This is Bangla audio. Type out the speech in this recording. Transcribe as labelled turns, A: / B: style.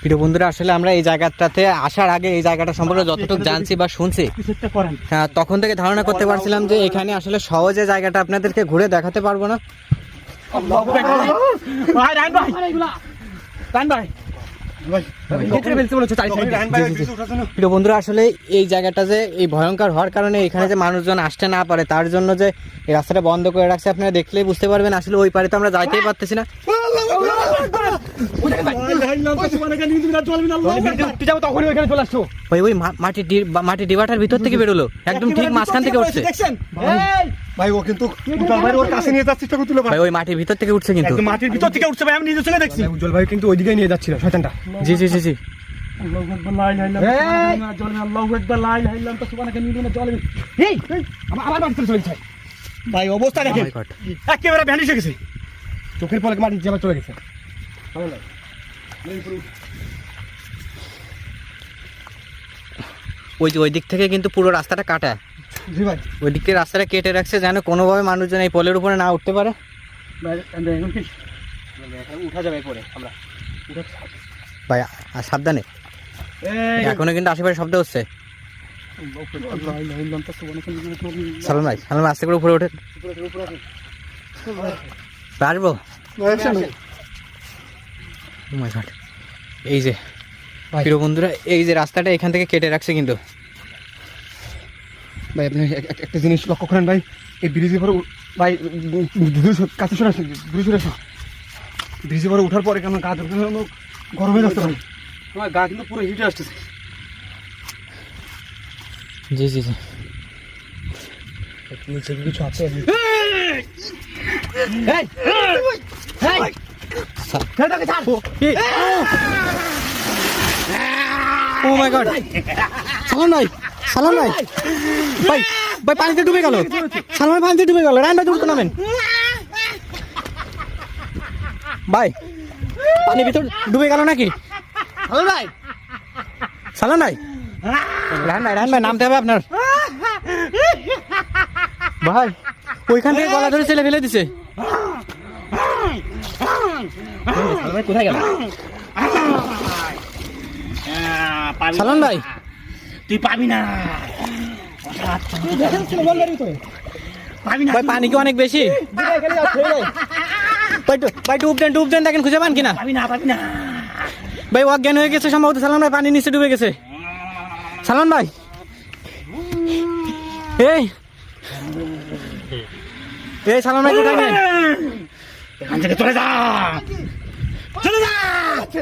A: প্রিয় বন্ধুরা, আসলে আমরা এই জায়গাটাতে আসার আগে এই জায়গাটা সম্পর্কে যতটুকু জানছি বা শুনছি, হ্যাঁ, তখন থেকে ধারণা করতে পারছিলাম যে এখানে আসলে সহজে জায়গাটা আপনাদেরকে ঘুরে দেখাতে পারবো না। প্রিয় বন্ধুরা, আসলে এই জায়গাটা যে এই ভয়ঙ্কর হওয়ার কারণে এখানে যে মানুষজন আসতে না পারে তার জন্য যে এই রাস্তাটা বন্ধ করে রাখছে, আপনারা দেখলেই বুঝতে পারবেন। আসলে ওই পারে তো আমরা যাইতেই পারতেছি না। ওই মাটির ডিবাটার ভিতর থেকে বেরোলো, একদম ঠিক মাঝখান থেকে উঠছে
B: ভাই। ও কিন্তু ওর কাছে নিয়ে যাচ্ছে
A: ভাই, ওই মাটির ভিতর থেকে উঠছে, কিন্তু
B: মাটির ভিতর থেকে উঠছে ভাই, আমি নিজে চলে দেখছি। উজ্জ্বল ভাই কিন্তু ওইদিকে নিয়ে যাচ্ছিল শয়তানটা।
A: জি জি জি জি
B: ভাই অবস্থা দেখেন, একেবারে ভ্যানিশ হয়ে গেছে, চোখের পলকে মাটি যাবার চলে গেছে।
A: ওই দিক থেকে কিন্তু পুরো রাস্তাটা কাটা।
B: জি ভাই,
A: ওই দিক থেকে রাস্তাটা কেটে রাখছে যেন কোনোভাবে মানুষজন এই পোলের উপরে না উঠতে পারে।
B: উঠা যাবে পরে আমরা
A: ভাই আর সাবধানে, এখনো কিন্তু আশেপাশে শব্দ হচ্ছে। সালাম ভাই, সালাম, আস্তে করে উপরে ওঠে পারবো। এই যে প্রিয় বন্ধুরা, এই যে রাস্তাটা এখান থেকে কেটে রাখছে কিন্তু।
B: ভাই আপনি একটা জিনিস লক্ষ্য করেন ভাই, এই ব্রিজের পরে ভাই কাছে সরে আসুন, ব্রিজের পরে উঠার পরে কেমন গা গরম হয়ে যাচ্ছে ভাই, আমার গা কিন্তু পুরো হিটে আসতেছে।
A: জি জি জি
B: নিচে কিছু আছে?
A: ও মাই গড, সালাম ভাই, সালাম ভাই, ভাই ভাই পানিতে ডুবে গেল, সালাম ভাই পানিতে ডুবে গেল। রায়ন ভাই দূরত্ব নামেন ভাই, পানির ভিতর ডুবে গেল নাকি? সালাম ভাই, সালাম ভাই, রায়ন ভাই নামতে হবে আপনার। ভাই ওইখান থেকে গলা ধরে ছেলে ফেলে দিছে। কোথায় গেল সালাম ভাই?
B: তুই পাবি না
A: ভাই, পানি কি অনেক বেশি? ভাই ডুব দেন দেখেন খুঁজে পান কিনা। ভাই অজ্ঞান হয়ে গেছে সম্ভবত, সালাম ভাই পানির নিচে ডুবে গেছে। সালাম ভাই, এই সালাম ভাই কোথায় নেই?
B: এখান থেকে চলে যা, চলে যা।